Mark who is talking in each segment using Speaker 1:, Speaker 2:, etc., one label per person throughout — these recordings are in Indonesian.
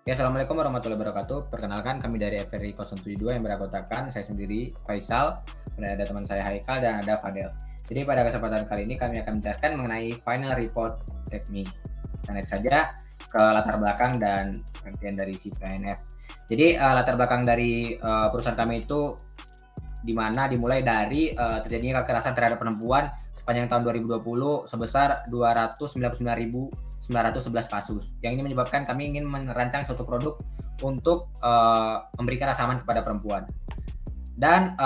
Speaker 1: Ya, assalamualaikum warahmatullahi wabarakatuh. Perkenalkan, kami dari FRI 072 yang beranggotakan saya sendiri, Faisal, kemudian ada teman saya Haikal dan ada Fadel. Jadi pada kesempatan kali ini kami akan menjelaskan mengenai final report REDMI. Kita lihat saja ke latar belakang dan pengertian dari CPNF. Jadi latar belakang dari perusahaan kami itu dimulai dari terjadinya kekerasan terhadap perempuan sepanjang tahun 2020 sebesar 299.911 kasus. Yang ini menyebabkan kami ingin merancang suatu produk untuk memberikan rasa aman kepada perempuan. Dan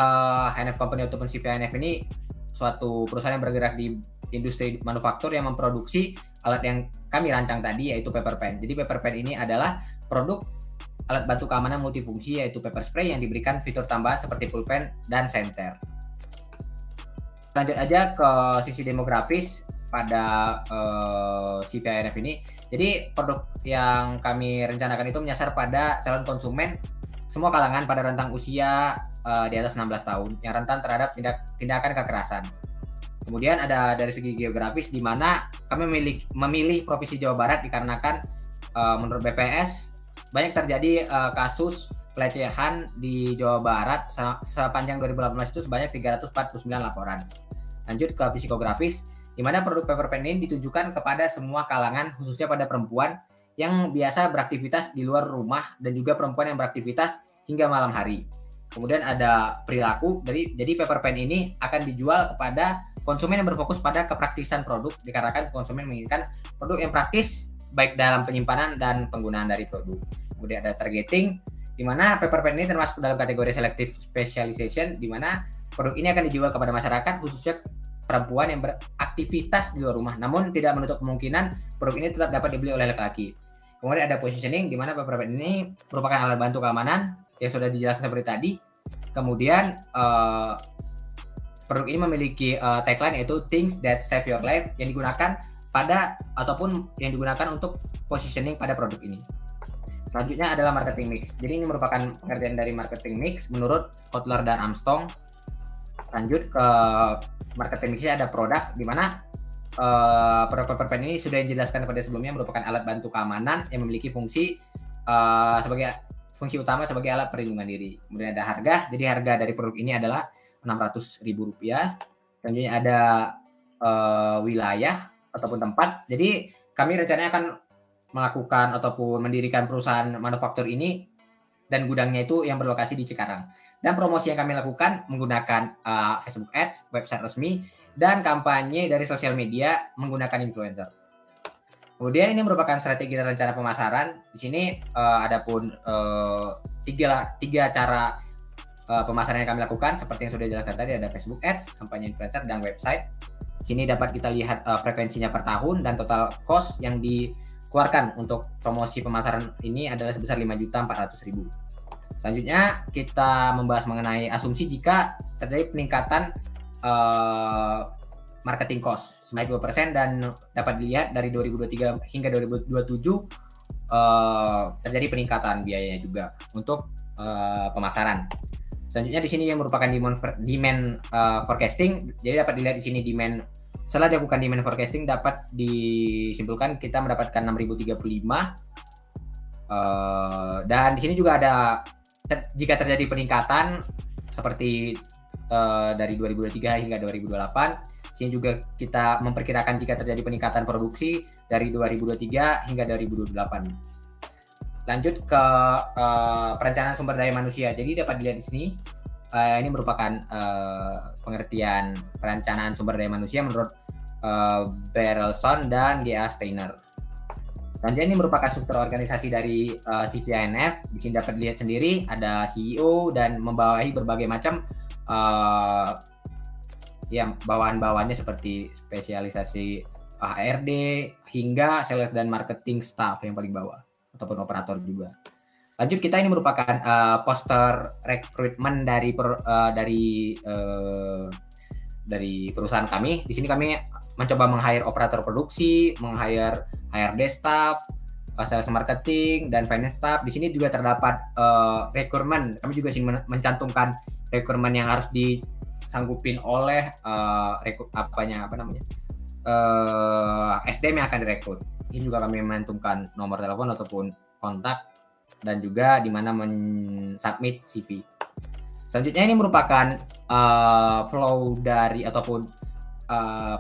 Speaker 1: HNF Company ataupun CPNF ini suatu perusahaan yang bergerak di industri manufaktur yang memproduksi alat yang kami rancang tadi, yaitu paper pen. Jadi paper pen ini adalah produk alat bantu keamanan multifungsi, yaitu paper spray yang diberikan fitur tambahan seperti pulpen dan senter. Lanjut aja ke sisi demografis pada CPNF ini. Jadi produk yang kami rencanakan itu menyasar pada calon konsumen semua kalangan pada rentang usia di atas 16 tahun yang rentan terhadap tindakan kekerasan. Kemudian ada dari segi geografis, di mana kami memilih Provinsi Jawa Barat dikarenakan menurut BPS banyak terjadi kasus pelecehan di Jawa Barat sepanjang 2018 itu sebanyak 349 laporan. Lanjut ke psikografis, di mana produk paper pen ini ditujukan kepada semua kalangan, khususnya pada perempuan yang biasa beraktivitas di luar rumah dan juga perempuan yang beraktivitas hingga malam hari. Kemudian ada perilaku, jadi paper pen ini akan dijual kepada konsumen yang berfokus pada kepraktisan produk, dikarenakan konsumen menginginkan produk yang praktis baik dalam penyimpanan dan penggunaan dari produk. Kemudian ada targeting, di mana paper pen ini termasuk dalam kategori selective specialization, di mana produk ini akan dijual kepada masyarakat, khususnya perempuan yang beraktivitas di luar rumah, namun tidak menutup kemungkinan produk ini tetap dapat dibeli oleh laki-laki. Kemudian ada positioning, di mana paper pen ini merupakan alat bantu keamanan yang sudah dijelaskan seperti tadi. Kemudian produk ini memiliki tagline, yaitu Things That Save Your Life, yang digunakan untuk positioning pada produk ini. Selanjutnya adalah marketing mix. Jadi ini merupakan pengertian dari marketing mix menurut Kotler dan Armstrong. Lanjut ke marketing mixnya, ada produk, di mana produk paper pen ini sudah dijelaskan pada sebelumnya merupakan alat bantu keamanan yang memiliki fungsi utama sebagai alat perlindungan diri. Kemudian ada harga. Jadi harga dari produk ini adalah Rp600.000. Selanjutnya ada wilayah ataupun tempat. Jadi kami rencananya akan melakukan ataupun mendirikan perusahaan manufaktur ini dan gudangnya itu yang berlokasi di Cikarang. Dan promosi yang kami lakukan menggunakan Facebook Ads, website resmi, dan kampanye dari sosial media menggunakan influencer. Kemudian ini merupakan strategi dan rencana pemasaran. Di sini ada pun tiga cara pemasaran yang kami lakukan, seperti yang sudah dijelaskan tadi. Ada Facebook Ads, kampanye influencer, dan website. Di sini dapat kita lihat frekuensinya per tahun dan total cost yang dikeluarkan untuk promosi pemasaran ini adalah sebesar Rp5.400.000. Selanjutnya kita membahas mengenai asumsi jika terjadi peningkatan marketing cost sebanyak 2%, dan dapat dilihat dari 2023 hingga 2027 terjadi peningkatan biayanya juga untuk pemasaran. Selanjutnya di sini yang merupakan demand forecasting. Jadi dapat dilihat di sini demand, setelah dilakukan demand forecasting dapat disimpulkan kita mendapatkan 6.035. Dan di sini juga ada jika terjadi peningkatan seperti dari 2023 hingga 2028. Sini juga kita memperkirakan jika terjadi peningkatan produksi dari 2023 hingga 2028. Lanjut ke perencanaan sumber daya manusia. Jadi dapat dilihat di sini ini merupakan pengertian perencanaan sumber daya manusia menurut Berelson dan G.A. Steiner. Selanjutnya ini merupakan struktur organisasi dari CPNF. Di sini dapat dilihat sendiri ada CEO dan membawahi berbagai macam bawahan-bawahannya seperti spesialisasi HRD hingga sales dan marketing staff yang paling bawah ataupun operator juga. Lanjut, kita ini merupakan poster rekrutmen dari perusahaan kami. Di sini kami mencoba meng-hire operator produksi, meng-hire HRD staff, sales marketing, dan finance staff. Di sini juga terdapat rekrutmen. Kami juga ingin mencantumkan rekrutmen yang harus disanggupin oleh SDM yang akan direkrut. Di sini juga kami mencantumkan nomor telepon ataupun kontak dan juga di mana men-submit CV. Selanjutnya ini merupakan flow dari ataupun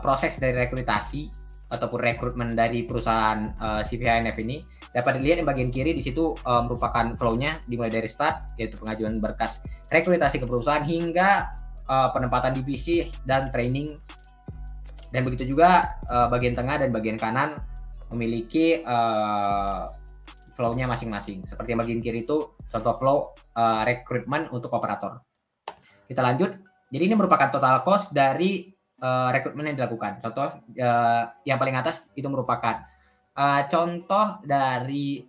Speaker 1: proses dari rekrutasi ataupun rekrutmen dari perusahaan CV HNF ini. Dapat dilihat di bagian kiri, di situ merupakan flow-nya dimulai dari start, yaitu pengajuan berkas rekrutasi ke perusahaan hingga penempatan divisi dan training. Dan begitu juga bagian tengah dan bagian kanan memiliki flow-nya masing-masing. Seperti yang bagian kiri itu contoh flow rekrutmen untuk operator. Kita lanjut. Jadi ini merupakan total cost dari rekrutmen yang dilakukan. Contoh yang paling atas itu merupakan contoh dari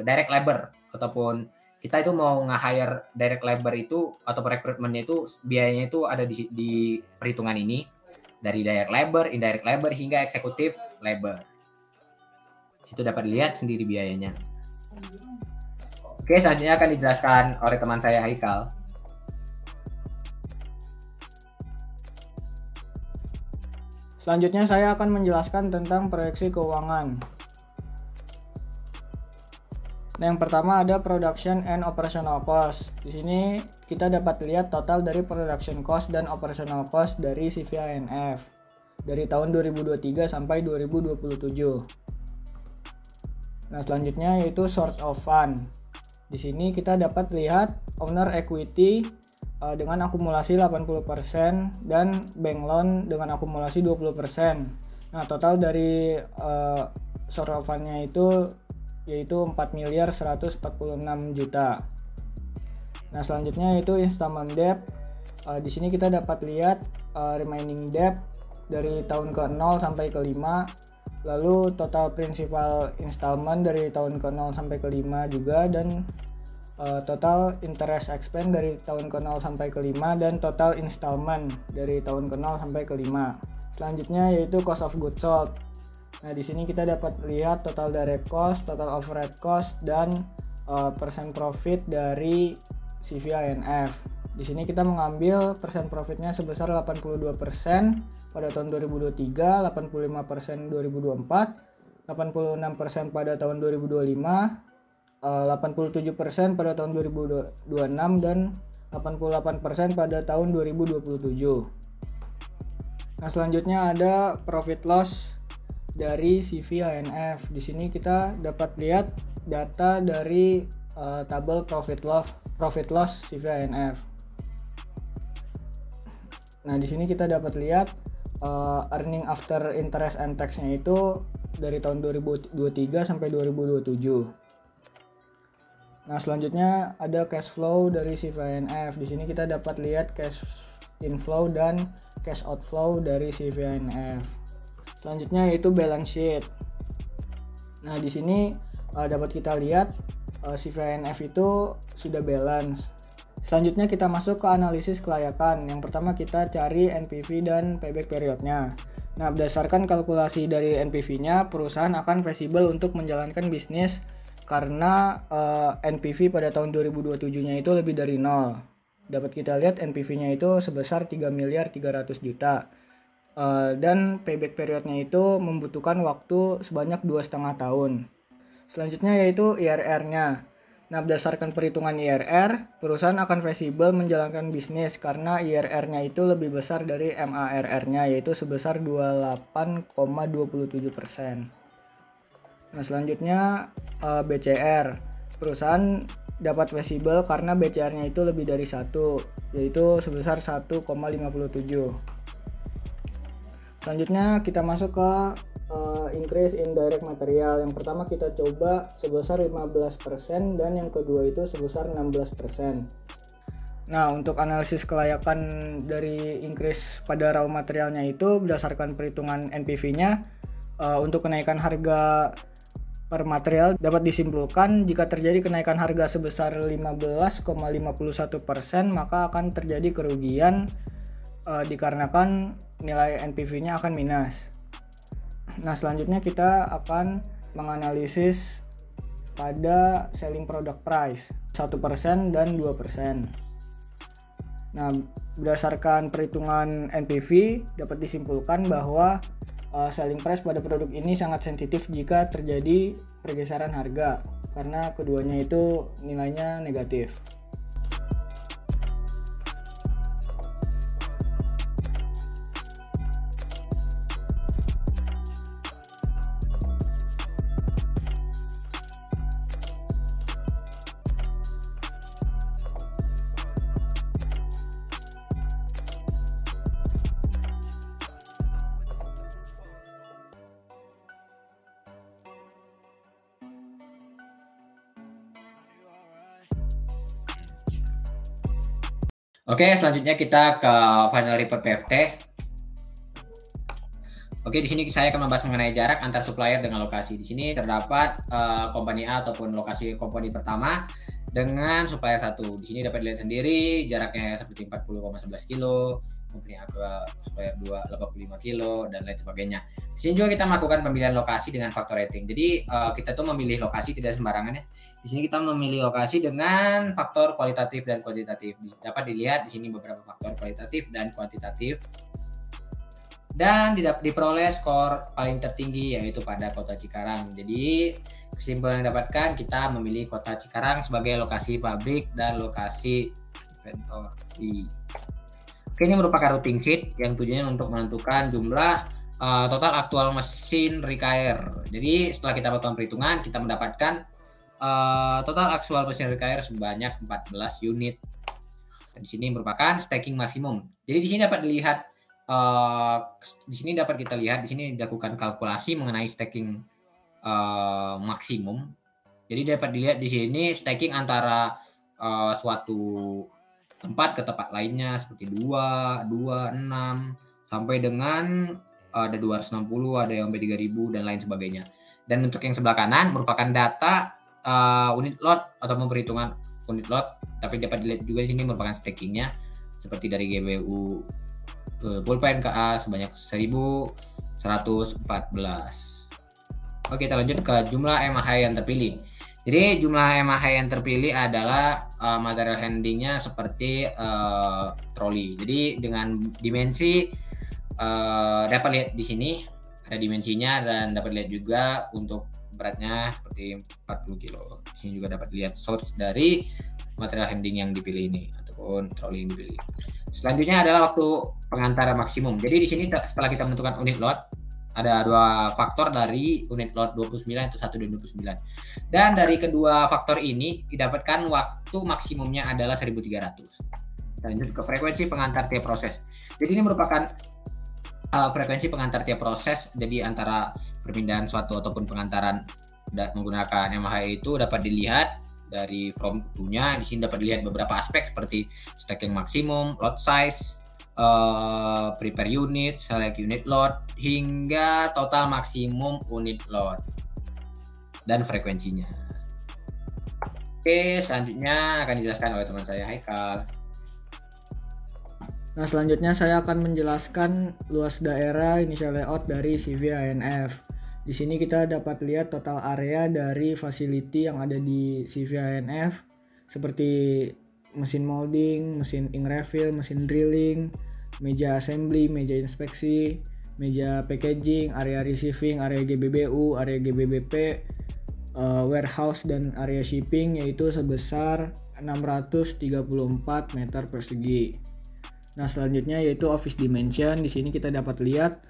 Speaker 1: direct labor, ataupun kita itu mau nge-hire direct labor itu atau rekrutmennya itu biayanya itu ada di perhitungan ini, dari direct labor, indirect labor hingga executive labor. Situ dapat dilihat sendiri biayanya. Oke, selanjutnya akan dijelaskan oleh teman saya Haikal.
Speaker 2: Selanjutnya saya akan menjelaskan tentang proyeksi keuangan. Nah, yang pertama ada production and operational cost. Di sini kita dapat lihat total dari production cost dan operational cost dari CV HNF dari tahun 2023 sampai 2027. Nah, selanjutnya yaitu source of fund. Di sini kita dapat lihat owner equity dengan akumulasi 80% dan bank loan dengan akumulasi 20%. Nah, total dari source of fund-nya itu yaitu 4.146 juta. Nah, selanjutnya yaitu installment debt. Di sini kita dapat lihat remaining debt dari tahun ke-0 sampai ke-5, lalu total principal installment dari tahun ke-0 sampai ke-5 juga, dan total interest expense dari tahun ke-0 sampai ke-5, dan total installment dari tahun ke-0 sampai ke-5. Selanjutnya yaitu cost of goods sold. Nah, di sini kita dapat lihat total direct cost, total overhead cost, dan persen profit dari CV HNF. Di sini kita mengambil persen profitnya sebesar 82% pada tahun 2023, 85% 2024, 86% pada tahun 2025, 87% pada tahun 2026, dan 88% pada tahun 2027. Nah, selanjutnya ada profit loss dari CV HNF. Di sini kita dapat lihat data dari tabel profit loss CV HNF. Nah, di sini kita dapat lihat earning after interest and tax-nya itu dari tahun 2023 sampai 2027. Nah, selanjutnya ada cash flow dari CV HNF. Di sini kita dapat lihat cash inflow dan cash outflow dari CV HNF. Selanjutnya yaitu balance sheet. Nah, di sini dapat kita lihat CV HNF itu sudah balance. Selanjutnya kita masuk ke analisis kelayakan. Yang pertama kita cari NPV dan payback periodnya. Nah, berdasarkan kalkulasi dari NPV-nya, perusahaan akan feasible untuk menjalankan bisnis karena NPV pada tahun 2027-nya itu lebih dari 0. Dapat kita lihat NPV-nya itu sebesar 3.300 juta. Dan payback periodnya itu membutuhkan waktu sebanyak 2,5 tahun. Selanjutnya yaitu IRR-nya. Nah, berdasarkan perhitungan IRR, perusahaan akan feasible menjalankan bisnis karena IRR-nya itu lebih besar dari MARR-nya, yaitu sebesar 28,27%. Nah, selanjutnya BCR. Perusahaan dapat feasible karena BCR-nya itu lebih dari 1, yaitu sebesar 1,57. Selanjutnya kita masuk ke increase in direct material. Yang pertama kita coba sebesar 15% dan yang kedua itu sebesar 16%. Nah, untuk analisis kelayakan dari increase pada raw materialnya itu berdasarkan perhitungan NPV-nya, untuk kenaikan harga per material dapat disimpulkan jika terjadi kenaikan harga sebesar 15,51%, maka akan terjadi kerugian dikarenakan nilai NPV-nya akan minus. Nah, selanjutnya kita akan menganalisis pada selling product price 1% dan 2%. Nah, berdasarkan perhitungan NPV dapat disimpulkan bahwa selling price pada produk ini sangat sensitif jika terjadi pergeseran harga, karena keduanya itu nilainya negatif.
Speaker 1: Oke, selanjutnya kita ke final report PFT. Oke, di sini saya akan membahas mengenai jarak antar supplier dengan lokasi. Di sini terdapat company A ataupun lokasi company pertama dengan supplier 1. Di sini dapat dilihat sendiri jaraknya seperti 40,11 kilo, company A ke supplier 2 85 kilo dan lain sebagainya. Di sini juga kita melakukan pemilihan lokasi dengan faktor rating. Jadi kita tuh memilih lokasi tidak sembarangan ya. Di sini kita memilih lokasi dengan faktor kualitatif dan kuantitatif. Dapat dilihat di sini beberapa faktor kualitatif dan kuantitatif. Dan diperoleh skor paling tertinggi yaitu pada Kota Cikarang. Jadi kesimpulan yang didapatkan, kita memilih Kota Cikarang sebagai lokasi pabrik dan lokasi inventory. Oke, ini merupakan routing sheet yang tujuannya untuk menentukan jumlah total aktual mesin require. Jadi setelah kita melakukan perhitungan, kita mendapatkan total aktual mesin require sebanyak 14 unit. Dan di sini merupakan stacking maksimum. Jadi di sini dapat dilihat di sini dapat kita lihat di sini dilakukan kalkulasi mengenai stacking maksimum. Jadi dapat dilihat di sini stacking antara suatu tempat ke tempat lainnya seperti 2, 6 sampai dengan ada 260, ada yang sampai 3000 dan lain sebagainya. Dan untuk yang sebelah kanan merupakan data unit lot atau perhitungan unit lot, tapi dapat dilihat juga di sini merupakan stackingnya seperti dari GBU ke pulpen ke A sebanyak 1114. Oke, kita lanjut ke jumlah MAH yang terpilih. Jadi jumlah MAH yang terpilih adalah material handlingnya seperti troli. Jadi dengan dimensi dapat lihat di sini ada dimensinya dan dapat lihat juga untuk beratnya seperti 40 kilo. Di sini juga dapat lihat source dari material handling yang dipilih ini ataupun troli yang dipilih. Selanjutnya adalah waktu pengantaran maksimum. Jadi di sini setelah kita menentukan unit lot, ada dua faktor dari unit lot 29 itu 1 dan 29. Dan dari kedua faktor ini didapatkan waktu maksimumnya adalah 1300. Lanjut ke frekuensi pengantar tiap proses. Jadi ini merupakan frekuensi pengantar tiap proses. Jadi antara perpindahan suatu ataupun pengantaran menggunakan MAH itu dapat dilihat dari from to-nya. Di sini dapat dilihat beberapa aspek seperti stacking maksimum, lot size, prepare unit, select unit load, hingga total maksimum unit load dan frekuensinya. Oke, selanjutnya akan dijelaskan oleh teman saya Haikal.
Speaker 2: Nah, selanjutnya saya akan menjelaskan luas daerah initial layout dari CV ANF. Di sini kita dapat lihat total area dari facility yang ada di CV ANF seperti mesin molding, mesin ink refill, mesin drilling, meja assembly, meja inspeksi, meja packaging, area receiving, area GBBU, area GBBP, warehouse dan area shipping yaitu sebesar 634 meter persegi. Nah, selanjutnya yaitu office dimension. Di sini kita dapat lihat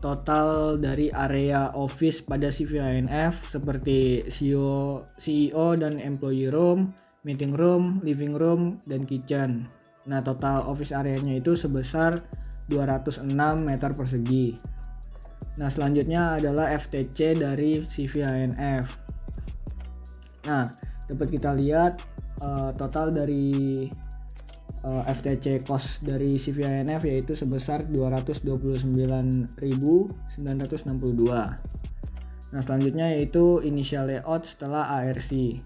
Speaker 2: total dari area office pada CV ANF seperti CEO dan employee room, meeting room, living room, dan kitchen. Nah, total office areanya itu sebesar 206 meter persegi. Nah, selanjutnya adalah FTC dari CV ANF. Nah, dapat kita lihat total dari FTC cost dari CV ANF yaitu sebesar 229.962. Nah, selanjutnya yaitu initial layout setelah ARC.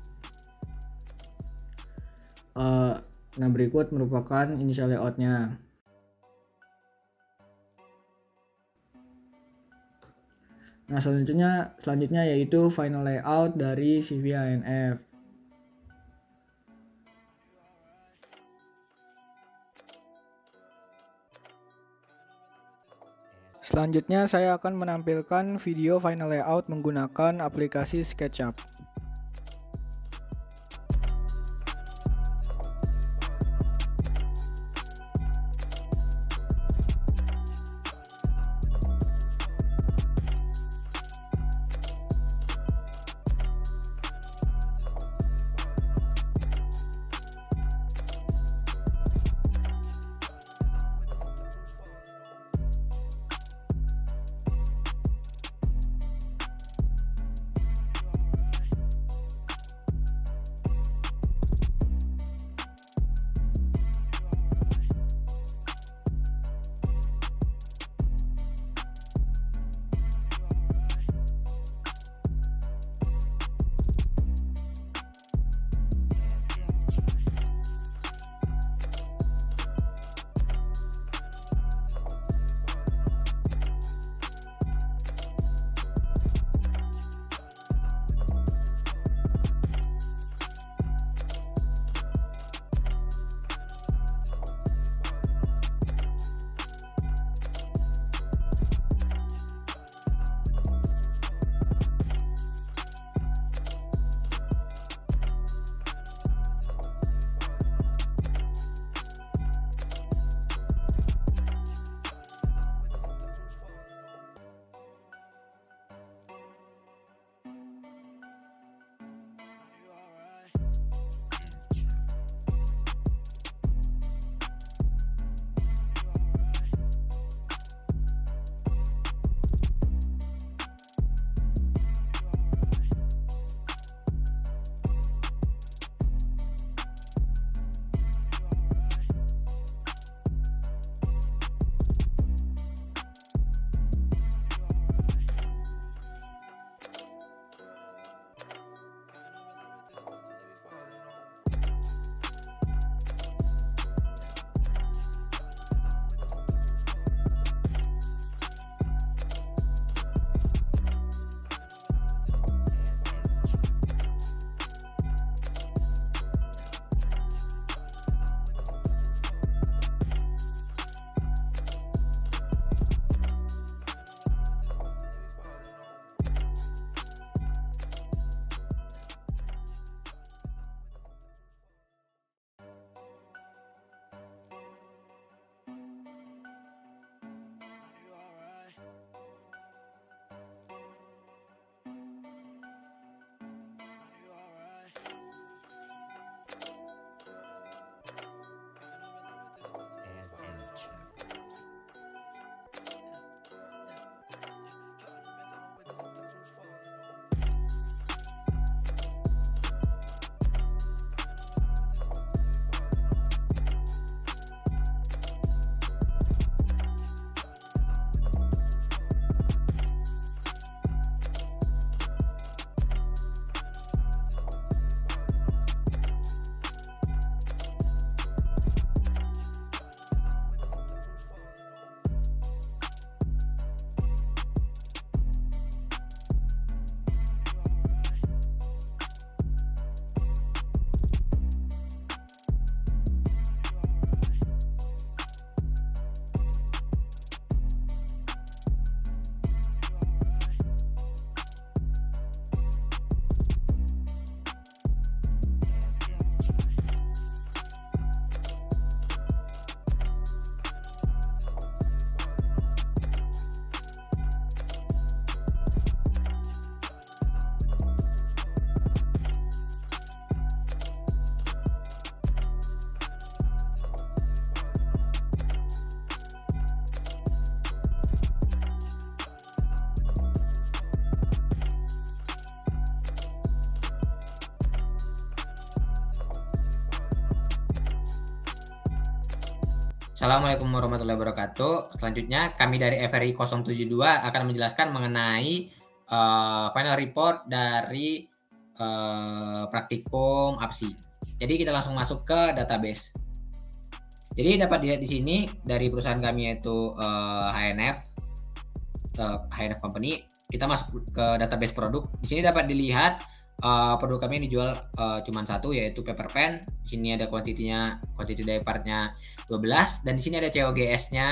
Speaker 2: Nah, berikut merupakan initial layoutnya. Nah, selanjutnya yaitu final layout dari CV ANF. Selanjutnya saya akan menampilkan video final layout menggunakan aplikasi SketchUp.
Speaker 1: Assalamualaikum warahmatullahi wabarakatuh. Selanjutnya kami dari FRI 072 akan menjelaskan mengenai final report dari praktikum APSI. Jadi kita langsung masuk ke database. Jadi dapat dilihat di sini dari perusahaan kami yaitu HNF Company. Kita masuk ke database produk. Di sini dapat dilihat produk kami yang dijual cuma satu, yaitu paper pen. Di sini ada kuantitinya, quantity day partnya 12, dan di sini ada COGS-nya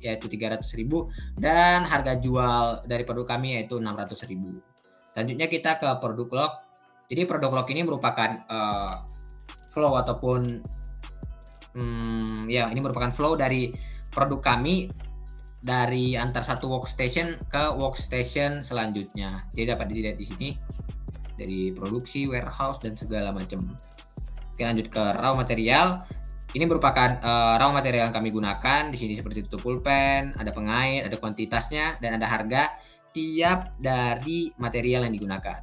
Speaker 1: yaitu 300.000 dan harga jual dari produk kami yaitu 600.000. Selanjutnya kita ke produk log. Jadi produk log ini merupakan flow ataupun ini merupakan flow dari produk kami dari antar satu workstation ke workstation selanjutnya. Jadi dapat dilihat di sini dari produksi, warehouse, dan segala macam. Oke, lanjut ke raw material. Ini merupakan raw material yang kami gunakan. Di sini seperti tutup pulpen, ada pengait, ada kuantitasnya, dan ada harga tiap dari material yang digunakan.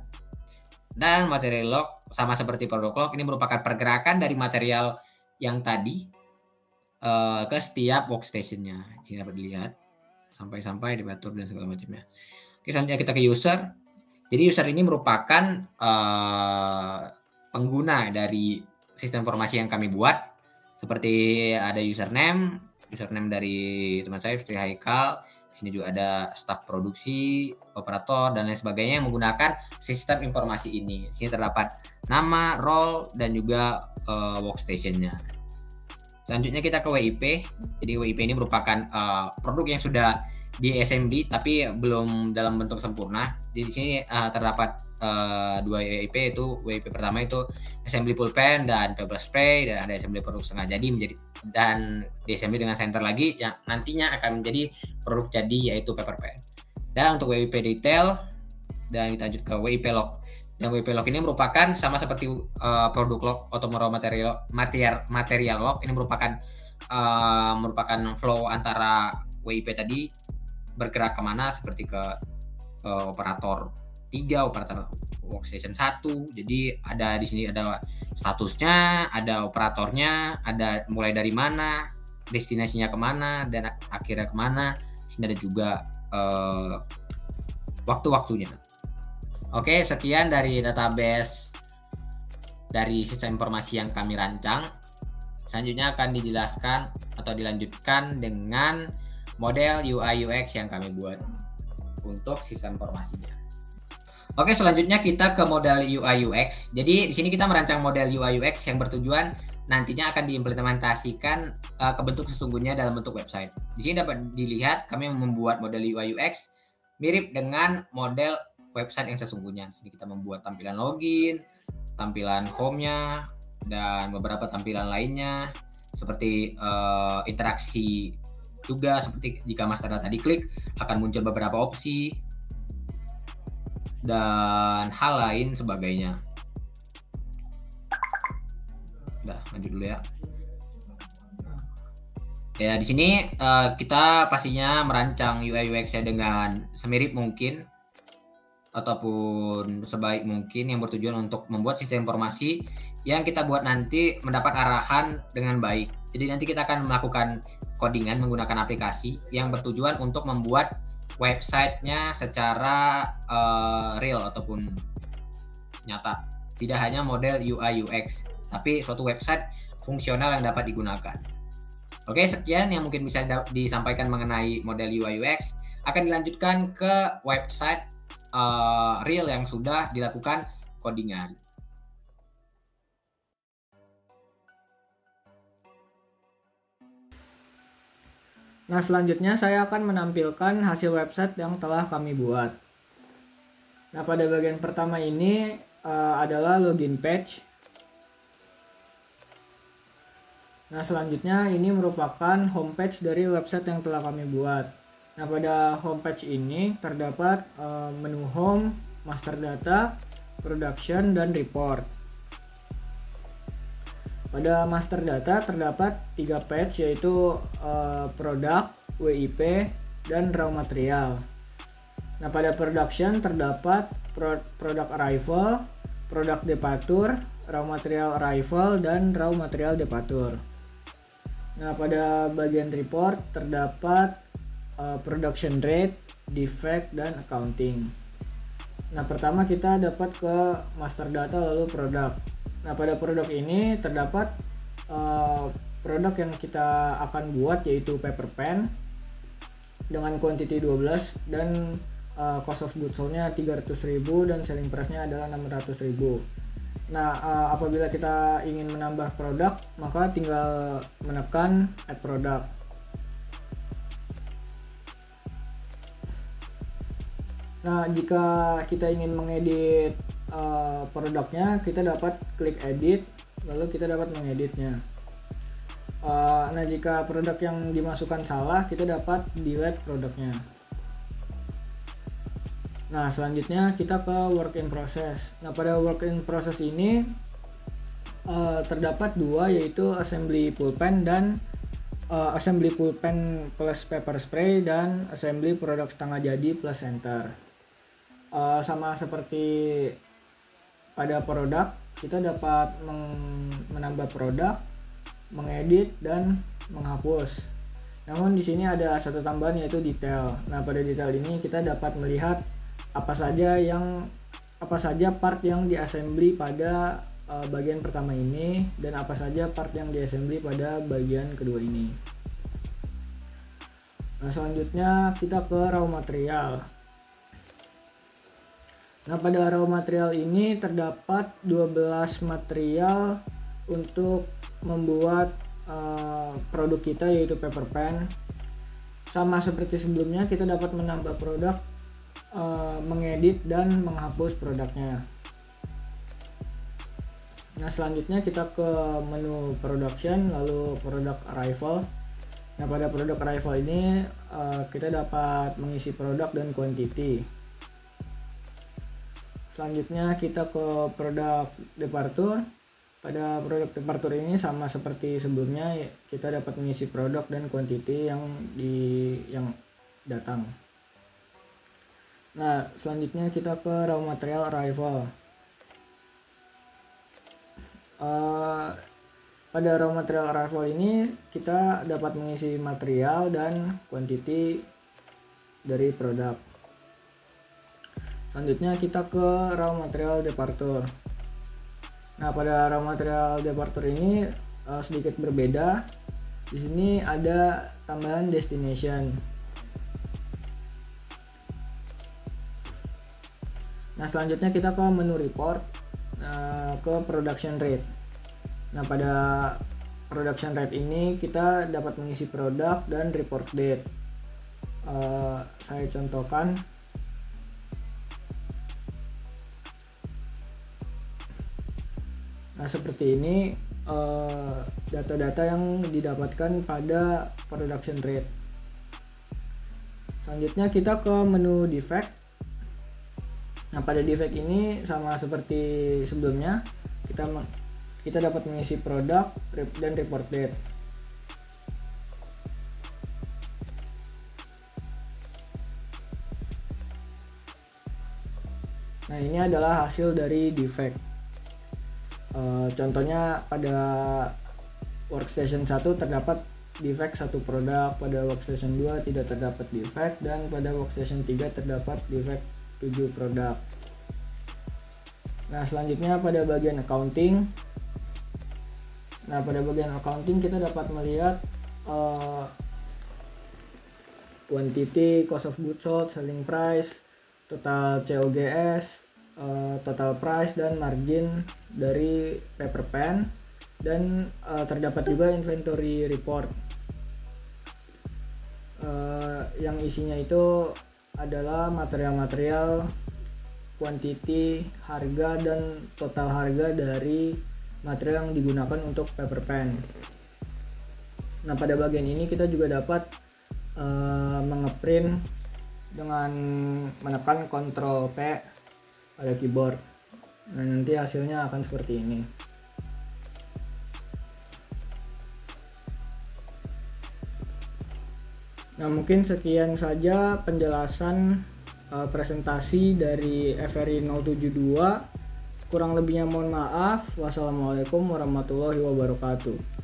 Speaker 1: Dan material log sama seperti produk log, ini merupakan pergerakan dari material yang tadi ke setiap workstation-nya. Di sini dapat dilihat sampai diatur dan segala macamnya. Oke, selanjutnya kita ke user. Jadi user ini merupakan pengguna dari sistem informasi yang kami buat. Seperti ada username dari teman saya seperti Haikal. Di sini juga ada staf produksi, operator, dan lain sebagainya yang menggunakan sistem informasi ini. Di sini terdapat nama, role, dan juga workstation-nya. Selanjutnya kita ke WIP. Jadi WIP ini merupakan produk yang sudah di assembly tapi belum dalam bentuk sempurna. Di sini terdapat dua WIP, yaitu WIP pertama itu assembly pulpen dan paper spray, dan ada assembly produk setengah jadi menjadi dan di assembly dengan center lagi yang nantinya akan menjadi produk jadi yaitu paper pen. Dan untuk WIP detail, dan kita lanjut ke WIP log. Dan WIP log ini merupakan sama seperti produk log atau raw material log. Ini merupakan flow antara WIP tadi bergerak kemana, seperti ke operator 3, operator workstation 1. Jadi ada di sini ada statusnya, ada operatornya, ada mulai dari mana, destinasinya kemana, dan akhirnya kemana. Di sini ada juga waktu-waktunya. Oke, sekian dari database dari sistem informasi yang kami rancang. Selanjutnya akan dijelaskan atau dilanjutkan dengan model UI UX yang kami buat untuk sistem informasinya. Oke, selanjutnya kita ke model UI UX. Jadi di sini kita merancang model UI UX yang bertujuan nantinya akan diimplementasikan ke bentuk sesungguhnya dalam bentuk website. Di sini dapat dilihat kami membuat model UI UX mirip dengan model website yang sesungguhnya. Di sini kita membuat tampilan login, tampilan home-nya, dan beberapa tampilan lainnya seperti interaksi juga, seperti jika master data diklik akan muncul beberapa opsi dan hal lain sebagainya. Udah, lanjut dulu ya. Ya, di sini kita pastinya merancang UI UX-nya dengan semirip mungkin ataupun sebaik mungkin, yang bertujuan untuk membuat sistem informasi yang kita buat nanti mendapat arahan dengan baik. Jadi nanti kita akan melakukan codingan menggunakan aplikasi yang bertujuan untuk membuat websitenya secara real ataupun nyata. Tidak hanya model UI UX, tapi suatu website fungsional yang dapat digunakan. Oke, sekian yang mungkin bisa disampaikan mengenai model UI UX. Akan dilanjutkan ke website real yang sudah dilakukan codingan.
Speaker 2: Nah, selanjutnya saya akan menampilkan hasil website yang telah kami buat. Nah, pada bagian pertama ini adalah login page. Nah, selanjutnya ini merupakan homepage dari website yang telah kami buat. Nah, pada homepage ini terdapat menu home, master data, production, dan report. Pada master data terdapat 3 page, yaitu produk, WIP, dan raw material. Nah, pada production terdapat product arrival, product departure, raw material arrival, dan raw material departure. Nah, pada bagian report terdapat production rate, defect, dan accounting. Nah, pertama kita dapat ke master data lalu produk. Nah, pada produk ini terdapat produk yang kita akan buat yaitu paper pen dengan quantity 12 dan cost of goods sold-nya 300.000 dan selling price-nya adalah 600.000. Nah, apabila kita ingin menambah produk, maka tinggal menekan add product. Nah, jika kita ingin mengedit produknya, kita dapat klik edit, lalu kita dapat mengeditnya. Nah, jika produk yang dimasukkan salah, kita dapat delete produknya. Nah, selanjutnya kita ke work in process. Nah, pada work in process ini terdapat dua, yaitu assembly pulpen dan assembly pulpen plus paper spray dan assembly produk setengah jadi plus center. Sama seperti pada produk, kita dapat menambah produk, mengedit, dan menghapus. Namun di sini ada satu tambahan, yaitu detail. Nah, pada detail ini kita dapat melihat apa saja part yang diassembly pada bagian pertama ini dan apa saja part yang diassembly pada bagian kedua ini. Nah, selanjutnya kita ke raw material. Nah, pada raw material ini terdapat 12 material untuk membuat produk kita, yaitu paper pen. Sama seperti sebelumnya, kita dapat menambah produk, mengedit, dan menghapus produknya. Nah, selanjutnya kita ke menu production lalu product arrival. Nah, pada product arrival ini kita dapat mengisi produk dan quantity. Selanjutnya kita ke produk departure. Pada produk departure ini sama seperti sebelumnya, kita dapat mengisi produk dan quantity yang datang. Nah, selanjutnya kita ke raw material arrival. Pada raw material arrival ini kita dapat mengisi material dan quantity dari produk. Selanjutnya kita ke raw material departure. Nah, pada raw material departure ini sedikit berbeda. Di sini ada tambahan destination. Nah, selanjutnya kita ke menu report, ke production rate. Nah, pada production rate ini kita dapat mengisi produk dan report date. Saya contohkan. Nah, seperti ini data-data yang didapatkan pada production rate. Selanjutnya kita ke menu defect. Nah, pada defect ini sama seperti sebelumnya, kita dapat mengisi produk dan report date. Nah, ini adalah hasil dari defect. Contohnya pada workstation 1 terdapat defect 1 produk, pada workstation 2 tidak terdapat defect, dan pada workstation 3 terdapat defect 7 produk. Nah, selanjutnya pada bagian accounting. Nah, pada bagian accounting kita dapat melihat quantity, cost of goods sold, selling price, total COGS, total price, dan margin dari paper pen, dan terdapat juga inventory report yang isinya itu adalah material-material, quantity, harga, dan total harga dari material yang digunakan untuk paper pen. Nah, pada bagian ini kita juga dapat mengeprint dengan menekan Ctrl P pada keyboard. Nah, nanti hasilnya akan seperti ini. Nah, mungkin sekian saja penjelasan presentasi dari FRI 072. Kurang lebihnya mohon maaf. Wassalamualaikum warahmatullahi wabarakatuh.